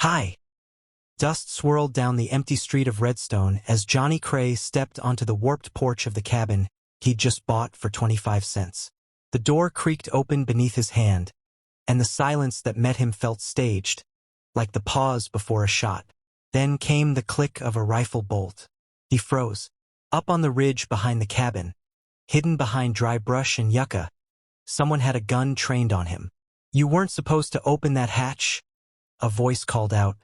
Hi! Dust swirled down the empty street of Redstone as Johnny Cray stepped onto the warped porch of the cabin he'd just bought for 25 cents. The door creaked open beneath his hand, and the silence that met him felt staged, like the pause before a shot. Then came the click of a rifle bolt. He froze. Up on the ridge behind the cabin, hidden behind dry brush and yucca, someone had a gun trained on him. "You weren't supposed to open that hatch," a voice called out.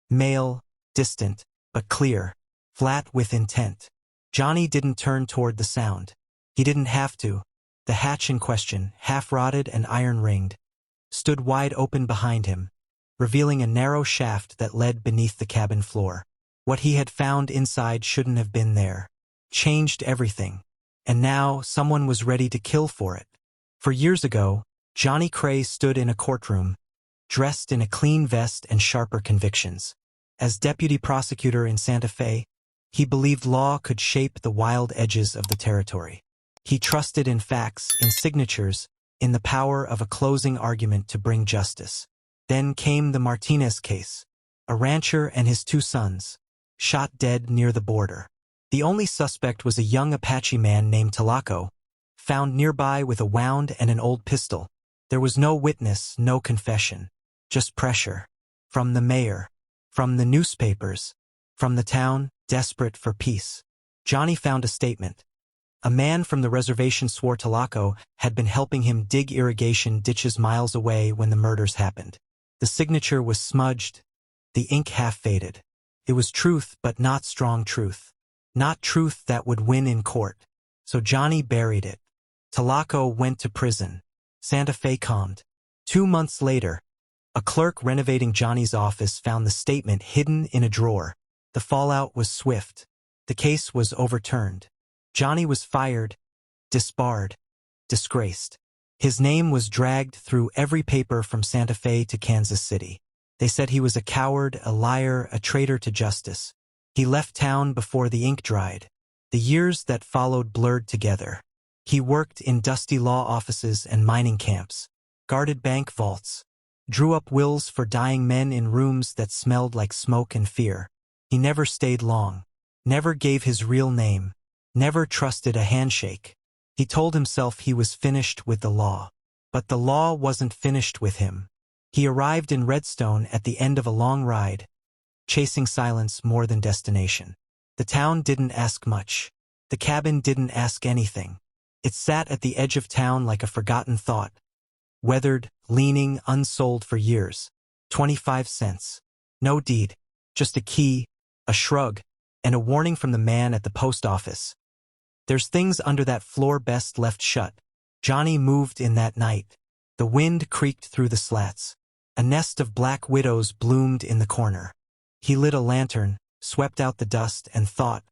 Male, distant, but clear, flat with intent. Johnny didn't turn toward the sound. He didn't have to. The hatch in question, half-rotted and iron-ringed, stood wide open behind him, revealing a narrow shaft that led beneath the cabin floor. What he had found inside shouldn't have been there. Changed everything. And now someone was ready to kill for it. For years ago, Johnny Cray stood in a courtroom, dressed in a clean vest and sharper convictions. As deputy prosecutor in Santa Fe, he believed law could shape the wild edges of the territory. He trusted in facts, in signatures, in the power of a closing argument to bring justice. Then came the Martinez case. A rancher and his 2 sons, shot dead near the border. The only suspect was a young Apache man named Talaco, found nearby with a wound and an old pistol. There was no witness, no confession, just pressure. From the mayor, from the newspapers, from the town, desperate for peace. Johnny found a statement. A man from the reservation swore Talaco had been helping him dig irrigation ditches miles away when the murders happened. The signature was smudged, the ink half-faded. It was truth, but not strong truth. Not truth that would win in court. So Johnny buried it. Talaco went to prison. Santa Fe calmed. 2 months later, a clerk renovating Johnny's office found the statement hidden in a drawer. The fallout was swift. The case was overturned. Johnny was fired, disbarred, disgraced. His name was dragged through every paper from Santa Fe to Kansas City. They said he was a coward, a liar, a traitor to justice. He left town before the ink dried. The years that followed blurred together. He worked in dusty law offices and mining camps, guarded bank vaults, drew up wills for dying men in rooms that smelled like smoke and fear. He never stayed long, never gave his real name, never trusted a handshake. He told himself he was finished with the law. But the law wasn't finished with him. He arrived in Redstone at the end of a long ride, chasing silence more than destination. The town didn't ask much. The cabin didn't ask anything. It sat at the edge of town like a forgotten thought, weathered, leaning, unsold for years. 25 cents. No deed. Just a key, a shrug, and a warning from the man at the post office. There's things under that floor best left shut. Johnny moved in that night. The wind creaked through the slats. A nest of black widows bloomed in the corner. He lit a lantern, swept out the dust, and thought,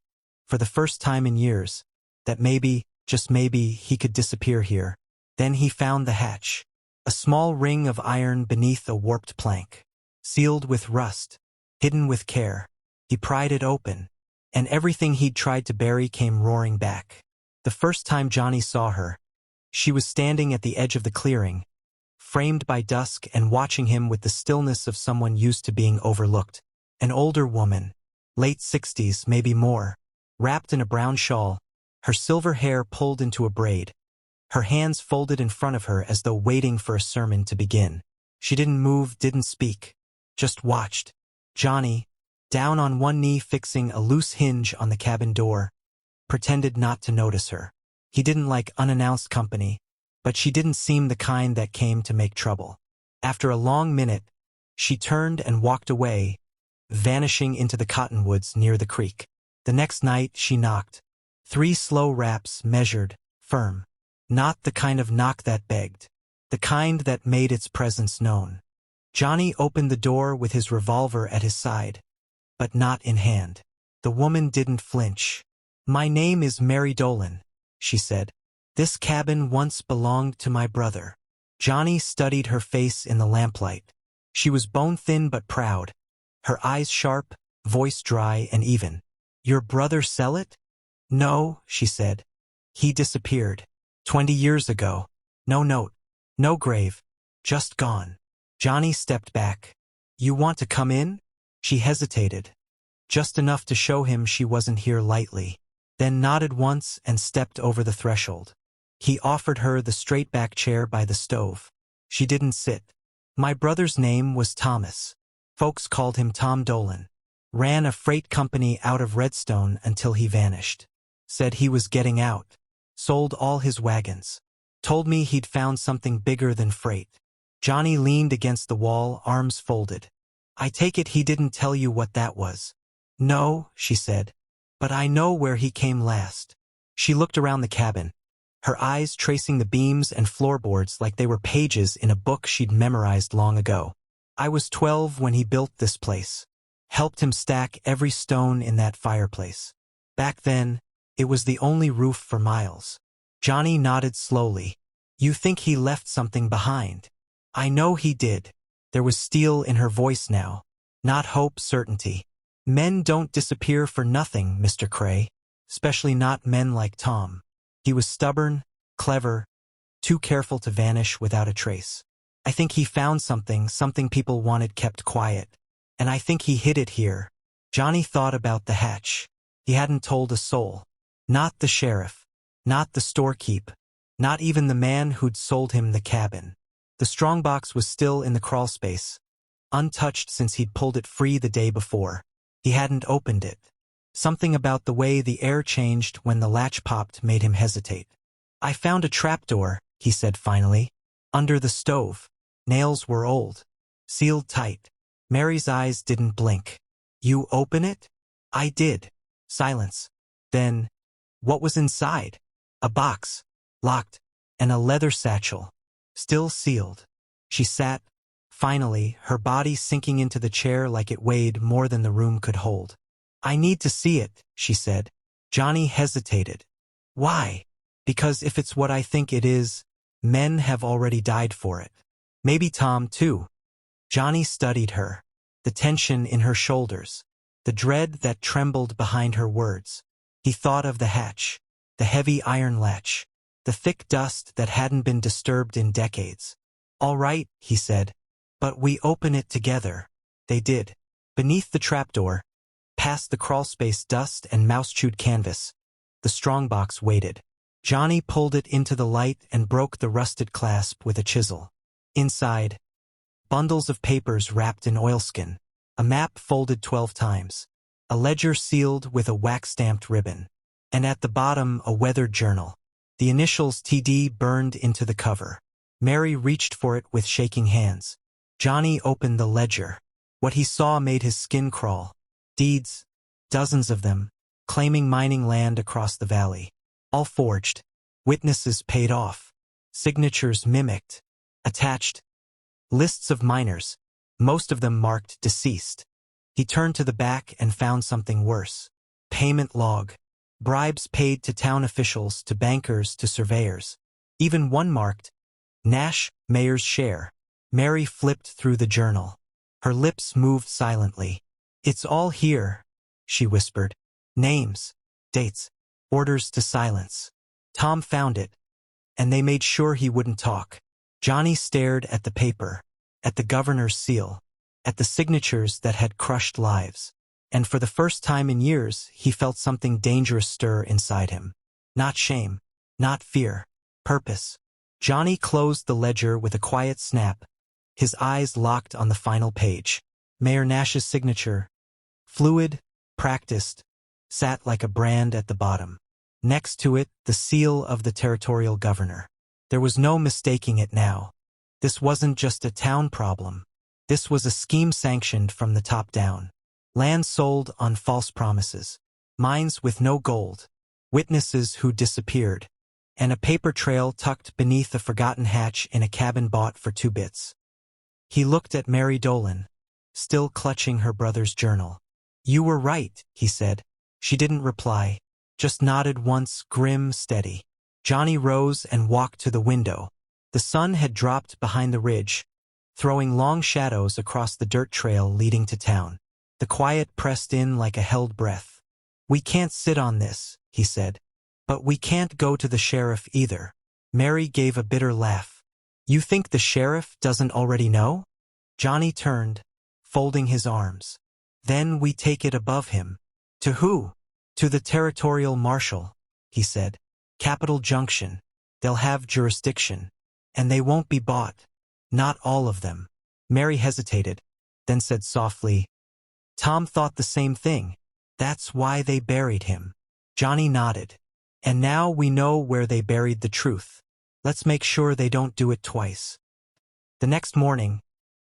for the first time in years, that maybe, just maybe, he could disappear here. Then he found the hatch. A small ring of iron beneath a warped plank. Sealed with rust. Hidden with care. He pried it open, and everything he'd tried to bury came roaring back. The first time Johnny saw her, she was standing at the edge of the clearing, framed by dusk and watching him with the stillness of someone used to being overlooked. An older woman, late 60s, maybe more, wrapped in a brown shawl, her silver hair pulled into a braid, her hands folded in front of her as though waiting for a sermon to begin. She didn't move, didn't speak, just watched. Johnny, down on one knee fixing a loose hinge on the cabin door, pretended not to notice her. He didn't like unannounced company, but she didn't seem the kind that came to make trouble. After a long minute, she turned and walked away, vanishing into the cottonwoods near the creek. The next night she knocked. 3 slow raps, measured, firm. Not the kind of knock that begged. The kind that made its presence known. Johnny opened the door with his revolver at his side, but not in hand. The woman didn't flinch. "My name is Mary Dolan," she said. "This cabin once belonged to my brother." Johnny studied her face in the lamplight. She was bone-thin but proud, her eyes sharp, voice dry and even. "Your brother sell it?" "No," she said. "He disappeared. 20 years ago. No note. No grave. Just gone." Johnny stepped back. You want to come in? She hesitated, just enough to show him she wasn't here lightly, then nodded once and stepped over the threshold. He offered her the straight-back chair by the stove. She didn't sit. My brother's name was Thomas. Folks called him Tom Dolan. Ran a freight company out of Redstone until he vanished. Said he was getting out. Sold all his wagons. Told me he'd found something bigger than freight. Johnny leaned against the wall, arms folded. I take it he didn't tell you what that was. No, she said. But I know where he came last. She looked around the cabin, her eyes tracing the beams and floorboards like they were pages in a book she'd memorized long ago. I was 12 when he built this place. Helped him stack every stone in that fireplace. Back then, it was the only roof for miles. Johnny nodded slowly. You think he left something behind? I know he did. There was steel in her voice now. Not hope, certainty. Men don't disappear for nothing, Mr. Cray. Especially not men like Tom. He was stubborn, clever, too careful to vanish without a trace. I think he found something people wanted kept quiet. And I think he hid it here. Johnny thought about the hatch. He hadn't told a soul. Not the sheriff. Not the storekeep. Not even the man who'd sold him the cabin. The strongbox was still in the crawlspace, untouched since he'd pulled it free the day before. He hadn't opened it. Something about the way the air changed when the latch popped made him hesitate. I found a trapdoor, he said finally. Under the stove. Nails were old. Sealed tight. Mary's eyes didn't blink. You open it? I did. Silence. Then, what was inside? A box. Locked. And a leather satchel. Still sealed. She sat, finally, her body sinking into the chair like it weighed more than the room could hold. I need to see it, she said. Johnny hesitated. Why? Because if it's what I think it is, men have already died for it. Maybe Tom, too. Johnny studied her. The tension in her shoulders. The dread that trembled behind her words. He thought of the hatch. The heavy iron latch. The thick dust that hadn't been disturbed in decades. All right, he said. But we open it together. They did. Beneath the trapdoor, past the crawlspace dust and mouse-chewed canvas, the strongbox waited. Johnny pulled it into the light and broke the rusted clasp with a chisel. Inside, bundles of papers wrapped in oilskin, a map folded 12 times, a ledger sealed with a wax-stamped ribbon, and at the bottom a weathered journal. The initials TD burned into the cover. Mary reached for it with shaking hands. Johnny opened the ledger. What he saw made his skin crawl. Deeds, dozens of them, claiming mining land across the valley. All forged. Witnesses paid off. Signatures mimicked. Attached. Lists of miners, most of them marked deceased. He turned to the back and found something worse. Payment log. Bribes paid to town officials, to bankers, to surveyors. Even one marked, Nash, mayor's share. Mary flipped through the journal. Her lips moved silently. It's all here, she whispered. Names, dates, orders to silence. Tom found it, and they made sure he wouldn't talk. Johnny stared at the paper, at the governor's seal, at the signatures that had crushed lives. And for the first time in years, he felt something dangerous stir inside him. Not shame, not fear, purpose. Johnny closed the ledger with a quiet snap, his eyes locked on the final page. Mayor Nash's signature, fluid, practiced, sat like a brand at the bottom. Next to it, the seal of the territorial governor. There was no mistaking it now. This wasn't just a town problem. This was a scheme sanctioned from the top down. Land sold on false promises. Mines with no gold. Witnesses who disappeared. And a paper trail tucked beneath a forgotten hatch in a cabin bought for 2 bits. He looked at Mary Dolan, still clutching her brother's journal. You were right, he said. She didn't reply, just nodded once, grim, steady. Johnny rose and walked to the window. The sun had dropped behind the ridge, throwing long shadows across the dirt trail leading to town. The quiet pressed in like a held breath. We can't sit on this, he said. But we can't go to the sheriff either. Mary gave a bitter laugh. You think the sheriff doesn't already know? Johnny turned, folding his arms. Then we take it above him. To who? To the territorial marshal, he said. Capital Junction. They'll have jurisdiction. And they won't be bought. Not all of them. Mary hesitated, then said softly, Tom thought the same thing. That's why they buried him. Johnny nodded. And now we know where they buried the truth. Let's make sure they don't do it twice. The next morning,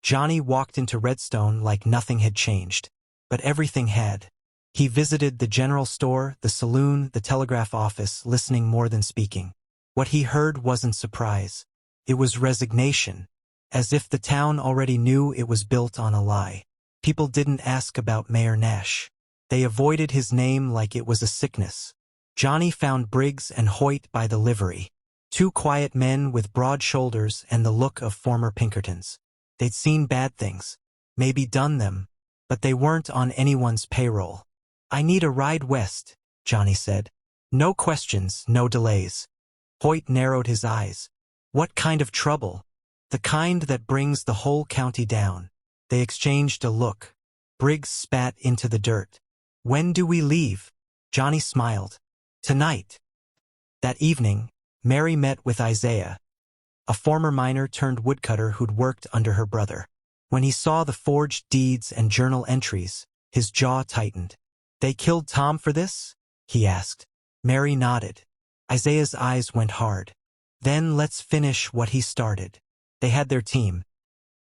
Johnny walked into Redstone like nothing had changed. But everything had. He visited the general store, the saloon, the telegraph office, listening more than speaking. What he heard wasn't surprise. It was resignation, as if the town already knew it was built on a lie. People didn't ask about Mayor Nash. They avoided his name like it was a sickness. Johnny found Briggs and Hoyt by the livery. Two quiet men with broad shoulders and the look of former Pinkertons. They'd seen bad things, maybe done them, but they weren't on anyone's payroll. I need a ride west, Johnny said. No questions, no delays. Hoyt narrowed his eyes. What kind of trouble? The kind that brings the whole county down. They exchanged a look. Briggs spat into the dirt. When do we leave? Johnny smiled. Tonight. That evening, Mary met with Isaiah, a former miner turned woodcutter who'd worked under her brother. When he saw the forged deeds and journal entries, his jaw tightened. They killed Tom for this? He asked. Mary nodded. Isaiah's eyes went hard. Then let's finish what he started. They had their team.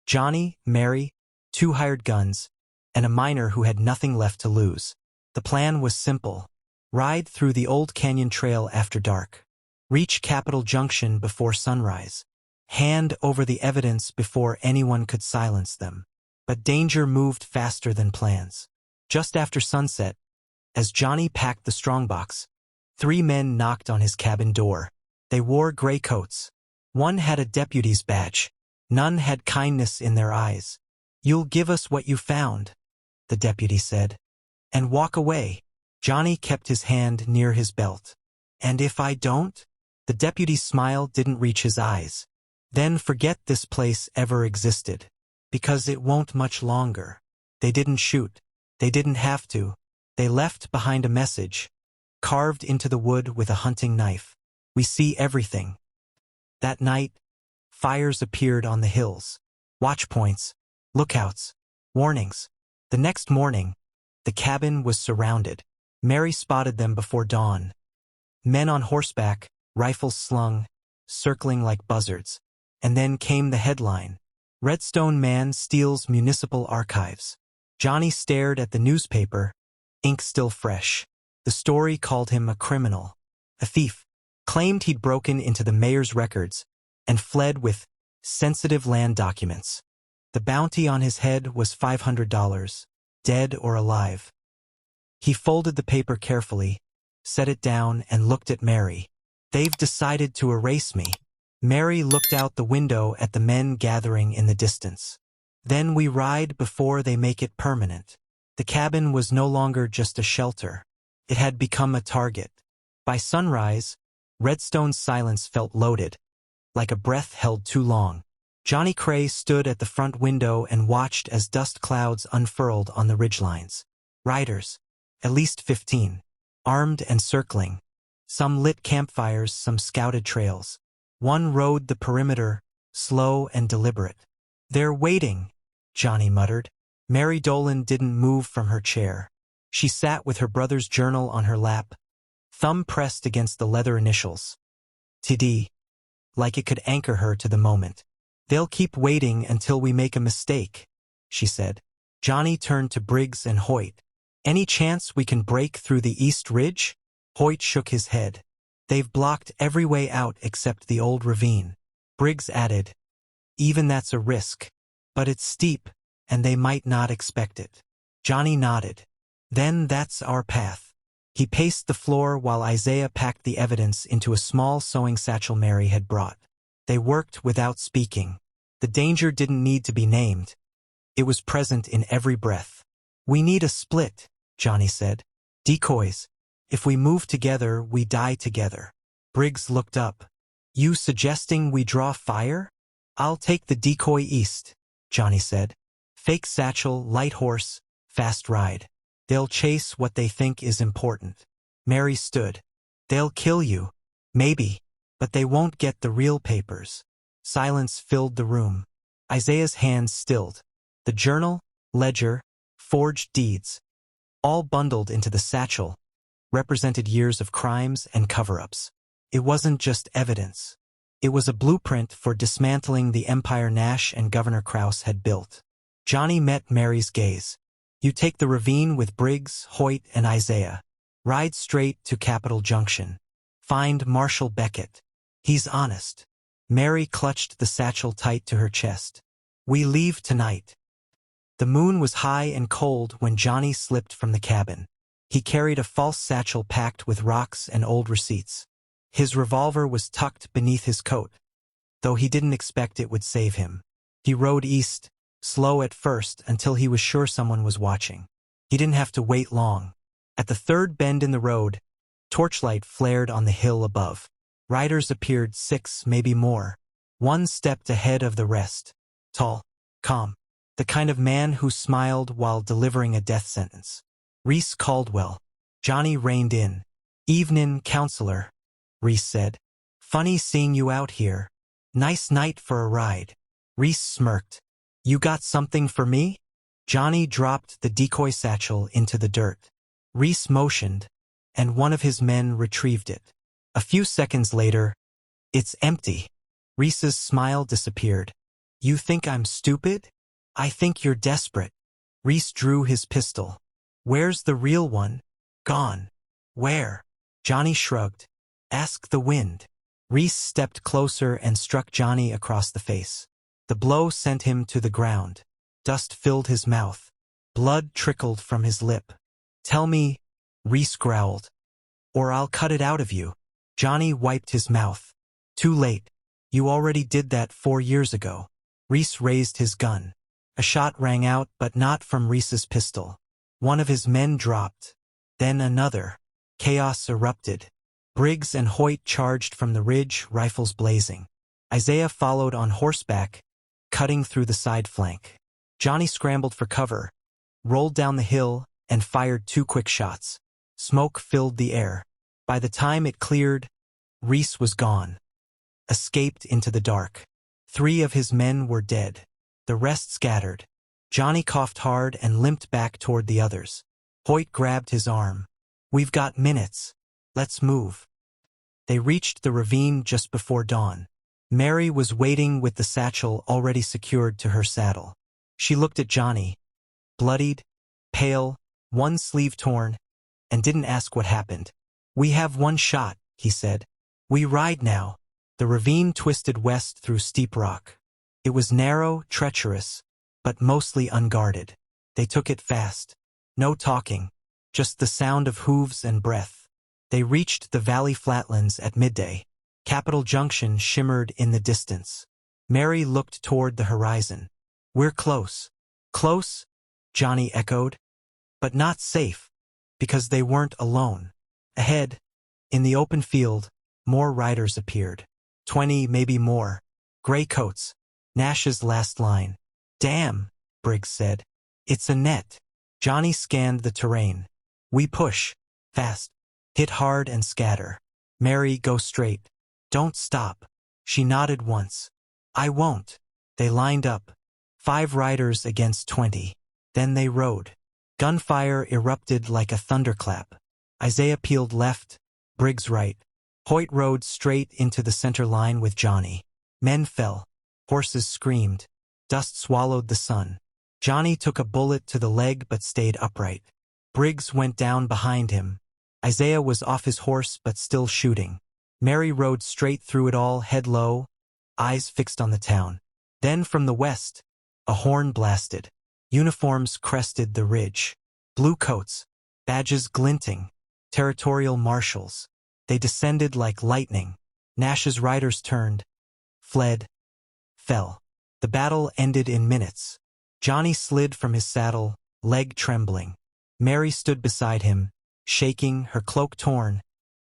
Johnny, Mary, 2 hired guns, and a miner who had nothing left to lose. The plan was simple. Ride through the old canyon trail after dark. Reach Capital Junction before sunrise. Hand over the evidence before anyone could silence them. But danger moved faster than plans. Just after sunset, as Johnny packed the strongbox, 3 men knocked on his cabin door. They wore gray coats. One had a deputy's badge. None had kindness in their eyes. You'll give us what you found, the deputy said. And walk away. Johnny kept his hand near his belt. And if I don't? The deputy's smile didn't reach his eyes. Then forget this place ever existed. Because it won't much longer. They didn't shoot. They didn't have to. They left behind a message, carved into the wood with a hunting knife. We see everything. That night, fires appeared on the hills. Watchpoints, lookouts, warnings. The next morning, the cabin was surrounded. Mary spotted them before dawn. Men on horseback, rifles slung, circling like buzzards. And then came the headline. Redstone Man Steals Municipal Archives. Johnny stared at the newspaper, ink still fresh. The story called him a criminal, a thief, claimed he'd broken into the mayor's records and fled with sensitive land documents. The bounty on his head was $500, dead or alive. He folded the paper carefully, set it down, and looked at Mary. They've decided to erase me. Mary looked out the window at the men gathering in the distance. Then we ride before they make it permanent. The cabin was no longer just a shelter. It had become a target. By sunrise, Redstone's silence felt loaded, like a breath held too long. Johnny Cray stood at the front window and watched as dust clouds unfurled on the ridgelines. Riders, at least 15, armed and circling. Some lit campfires, some scouted trails. One rode the perimeter, slow and deliberate. They're waiting, Johnny muttered. Mary Dolan didn't move from her chair. She sat with her brother's journal on her lap, thumb pressed against the leather initials. TD, like it could anchor her to the moment. They'll keep waiting until we make a mistake, she said. Johnny turned to Briggs and Hoyt. Any chance we can break through the East Ridge? Hoyt shook his head. They've blocked every way out except the old ravine. Briggs added, even that's a risk. But it's steep, and they might not expect it. Johnny nodded. Then that's our path. He paced the floor while Isaiah packed the evidence into a small sewing satchel Mary had brought. They worked without speaking. The danger didn't need to be named. It was present in every breath. We need a split, Johnny said. Decoys. If we move together, we die together. Briggs looked up. You suggesting we draw fire? I'll take the decoy east, Johnny said. Fake satchel, light horse, fast ride. They'll chase what they think is important. Mary stood. They'll kill you. Maybe. But they won't get the real papers. Silence filled the room. Isaiah's hands stilled. The journal, ledger, forged deeds, all bundled into the satchel, represented years of crimes and cover-ups. It wasn't just evidence. It was a blueprint for dismantling the empire Nash and Governor Krause had built. Johnny met Mary's gaze. You take the ravine with Briggs, Hoyt, and Isaiah. Ride straight to Capitol Junction. Find Marshal Beckett. He's honest. Mary clutched the satchel tight to her chest. We leave tonight. The moon was high and cold when Johnny slipped from the cabin. He carried a false satchel packed with rocks and old receipts. His revolver was tucked beneath his coat, though he didn't expect it would save him. He rode east, slow at first until he was sure someone was watching. He didn't have to wait long. At the third bend in the road, torchlight flared on the hill above. Riders appeared, 6, maybe more. One stepped ahead of the rest. Tall, calm. The kind of man who smiled while delivering a death sentence. Reese Caldwell. Johnny reined in. Evenin', counselor, Reese said. Funny seeing you out here. Nice night for a ride. Reese smirked. You got something for me? Johnny dropped the decoy satchel into the dirt. Reese motioned, and one of his men retrieved it. A few seconds later, it's empty. Reese's smile disappeared. You think I'm stupid? I think you're desperate. Reese drew his pistol. Where's the real one? Gone. Where? Johnny shrugged. Ask the wind. Reese stepped closer and struck Johnny across the face. The blow sent him to the ground. Dust filled his mouth. Blood trickled from his lip. Tell me, Reese growled, or I'll cut it out of you. Johnny wiped his mouth. Too late. You already did that 4 years ago. Reese raised his gun. A shot rang out, but not from Reese's pistol. One of his men dropped. Then another. Chaos erupted. Briggs and Hoyt charged from the ridge, rifles blazing. Isaiah followed on horseback, cutting through the side flank. Johnny scrambled for cover, rolled down the hill, and fired 2 quick shots. Smoke filled the air. By the time it cleared, Reese was gone. Escaped into the dark. 3 of his men were dead. The rest scattered. Johnny coughed hard and limped back toward the others. Hoyt grabbed his arm. We've got minutes. Let's move. They reached the ravine just before dawn. Mary was waiting with the satchel already secured to her saddle. She looked at Johnny, bloodied, pale, one sleeve torn, and didn't ask what happened. We have 1 shot, he said. We ride now. The ravine twisted west through steep rock. It was narrow, treacherous, but mostly unguarded. They took it fast. No talking, just the sound of hooves and breath. They reached the valley flatlands at midday. Capitol Junction shimmered in the distance. Mary looked toward the horizon. We're close. Close? Johnny echoed. But not safe, because they weren't alone. Ahead, in the open field, more riders appeared. 20, maybe more. Gray coats. Nash's last line. Damn, Briggs said. It's a net. Johnny scanned the terrain. We push. Fast. Hit hard and scatter. Mary, go straight. Don't stop. She nodded once. I won't. They lined up. 5 riders against 20. Then they rode. Gunfire erupted like a thunderclap. Isaiah peeled left, Briggs right. Hoyt rode straight into the center line with Johnny. Men fell. Horses screamed. Dust swallowed the sun. Johnny took a bullet to the leg but stayed upright. Briggs went down behind him. Isaiah was off his horse but still shooting. Mary rode straight through it all, head low, eyes fixed on the town. Then from the west, a horn blasted. Uniforms crested the ridge. Blue coats, badges glinting, territorial marshals. They descended like lightning. Nash's riders turned, fled, fell. The battle ended in minutes. Johnny slid from his saddle, leg trembling. Mary stood beside him, shaking, her cloak torn,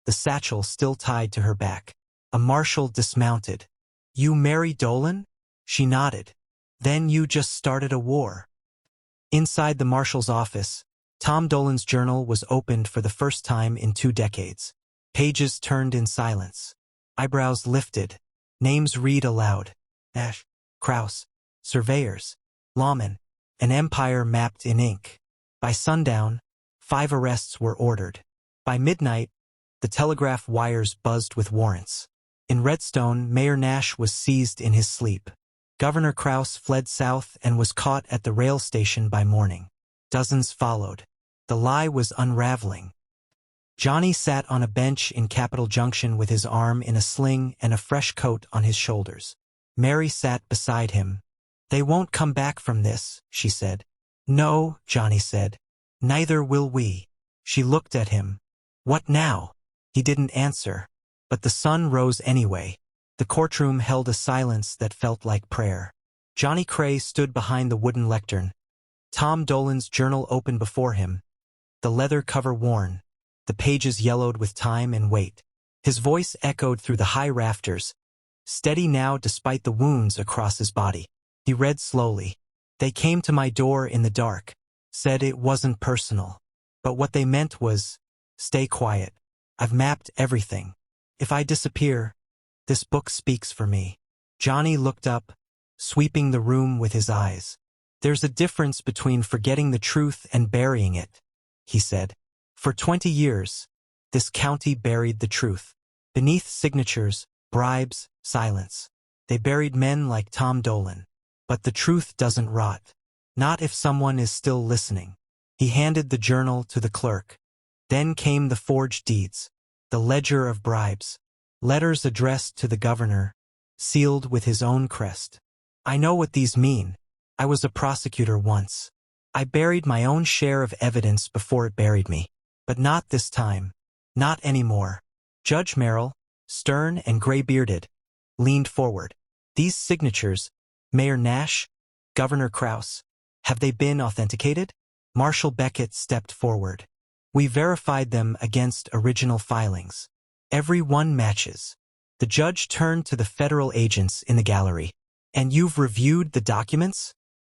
the satchel still tied to her back. A marshal dismounted. You Mary Dolan? She nodded. Then you just started a war. Inside the marshal's office, Tom Dolan's journal was opened for the first time in 2 decades. Pages turned in silence. Eyebrows lifted. Names read aloud. Nash, Krause, surveyors, lawmen, an empire mapped in ink. By sundown, 5 arrests were ordered. By midnight, the telegraph wires buzzed with warrants. In Redstone, Mayor Nash was seized in his sleep. Governor Krause fled south and was caught at the rail station by morning. Dozens followed. The lie was unraveling. Johnny sat on a bench in Capitol Junction with his arm in a sling and a fresh coat on his shoulders. Mary sat beside him. "They won't come back from this," she said. "No," Johnny said. "Neither will we." She looked at him. "What now?" He didn't answer. But the sun rose anyway. The courtroom held a silence that felt like prayer. Johnny Cray stood behind the wooden lectern. Tom Dolan's journal open before him. The leather cover worn. The pages yellowed with time and weight. His voice echoed through the high rafters, steady now despite the wounds across his body. He read slowly. "They came to my door in the dark, said it wasn't personal. But what they meant was, stay quiet. I've mapped everything. If I disappear, this book speaks for me." Johnny looked up, sweeping the room with his eyes. "There's a difference between forgetting the truth and burying it," he said. "For 20 years, this county buried the truth. Beneath signatures, bribes, silence. They buried men like Tom Dolan. But the truth doesn't rot. Not if someone is still listening." He handed the journal to the clerk. Then came the forged deeds, the ledger of bribes, letters addressed to the governor, sealed with his own crest. "I know what these mean. I was a prosecutor once. I buried my own share of evidence before it buried me. But not this time. Not anymore." Judge Merrill, stern and gray-bearded, leaned forward. "These signatures, Mayor Nash, Governor Krause, have they been authenticated?" Marshal Beckett stepped forward. "We verified them against original filings. Every one matches." The judge turned to the federal agents in the gallery. "And you've reviewed the documents?"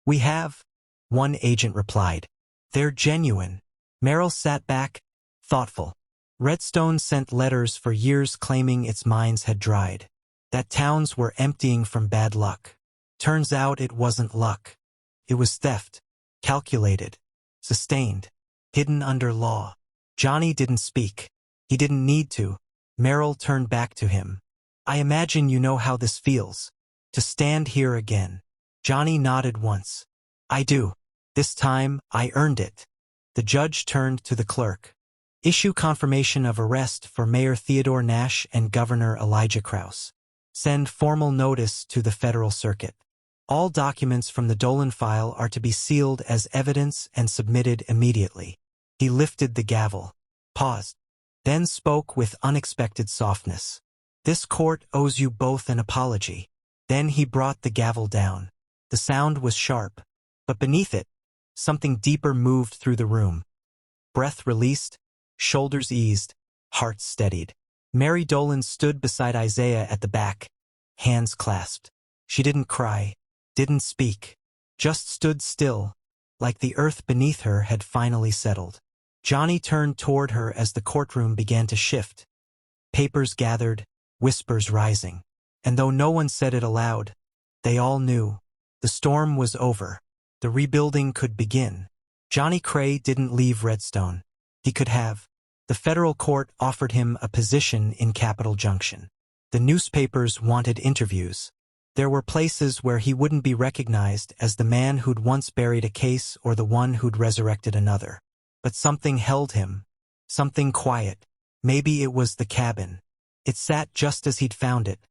"We have," one agent replied. "They're genuine." Merrill sat back, thoughtful. Redstone sent letters for years claiming its mines had dried, that towns were emptying from bad luck. Turns out it wasn't luck. It was theft, calculated, sustained, hidden under law. Johnny didn't speak. He didn't need to. Merrill turned back to him. "I imagine you know how this feels, to stand here again." Johnny nodded once. "I do. This time, I earned it." The judge turned to the clerk. "Issue confirmation of arrest for Mayor Theodore Nash and Governor Elijah Krause. Send formal notice to the federal circuit. All documents from the Dolan file are to be sealed as evidence and submitted immediately." He lifted the gavel, paused, then spoke with unexpected softness. "This court owes you both an apology." Then he brought the gavel down. The sound was sharp, but beneath it, something deeper moved through the room. Breath released, shoulders eased, heart steadied. Mary Dolan stood beside Isaiah at the back, hands clasped. She didn't cry, didn't speak, just stood still, like the earth beneath her had finally settled. Johnny turned toward her as the courtroom began to shift. Papers gathered, whispers rising. And though no one said it aloud, they all knew. The storm was over. The rebuilding could begin. Johnny Cray didn't leave Redstone. He could have. The federal court offered him a position in Capitol Junction. The newspapers wanted interviews. There were places where he wouldn't be recognized as the man who'd once buried a case or the one who'd resurrected another. But something held him. Something quiet. Maybe it was the cabin. It sat just as he'd found it,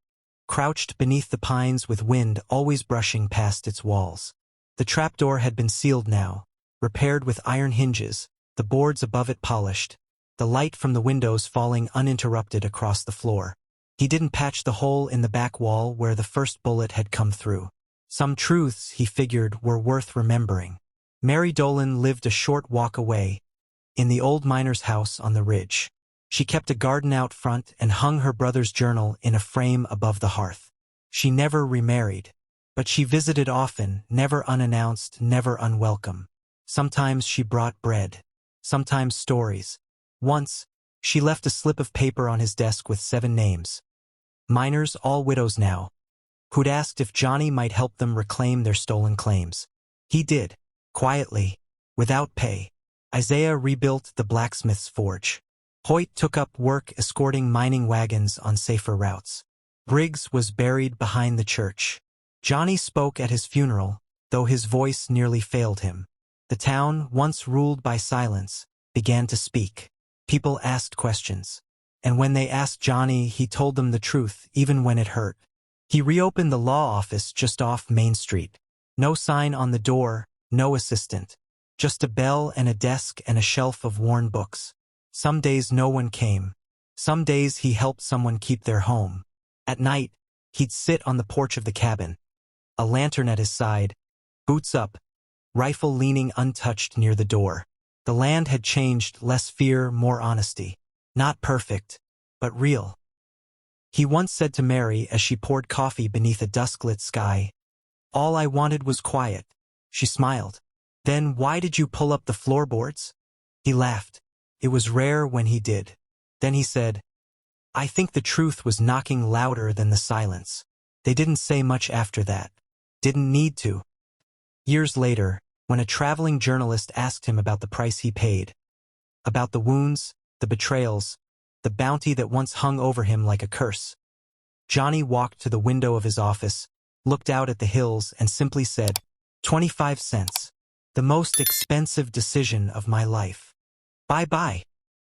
crouched beneath the pines with wind always brushing past its walls. The trapdoor had been sealed now, repaired with iron hinges, the boards above it polished, the light from the windows falling uninterrupted across the floor. He didn't patch the hole in the back wall where the first bullet had come through. Some truths, he figured, were worth remembering. Mary Dolan lived a short walk away, in the old miner's house on the ridge. She kept a garden out front and hung her brother's journal in a frame above the hearth. She never remarried, but she visited often, never unannounced, never unwelcome. Sometimes she brought bread. Sometimes stories. Once, she left a slip of paper on his desk with 7 names. Miners, all widows now, who'd asked if Johnny might help them reclaim their stolen claims. He did, quietly, without pay. Isaiah rebuilt the blacksmith's forge. Hoyt took up work escorting mining wagons on safer routes. Briggs was buried behind the church. Johnny spoke at his funeral, though his voice nearly failed him. The town, once ruled by silence, began to speak. People asked questions. And when they asked Johnny, he told them the truth, even when it hurt. He reopened the law office just off Main Street. No sign on the door, no assistant. Just a bell and a desk and a shelf of worn books. Some days no one came. Some days he helped someone keep their home. At night, he'd sit on the porch of the cabin, a lantern at his side, boots up, rifle leaning untouched near the door. The land had changed, less fear, more honesty. Not perfect, but real. He once said to Mary as she poured coffee beneath a dusk-lit sky, "All I wanted was quiet." She smiled. "Then why did you pull up the floorboards?" He laughed. It was rare when he did. Then he said, "I think the truth was knocking louder than the silence." They didn't say much after that. Didn't need to. Years later, when a traveling journalist asked him about the price he paid, about the wounds, the betrayals, the bounty that once hung over him like a curse, Johnny walked to the window of his office, looked out at the hills, and simply said, 25 cents. The most expensive decision of my life. Bye-bye.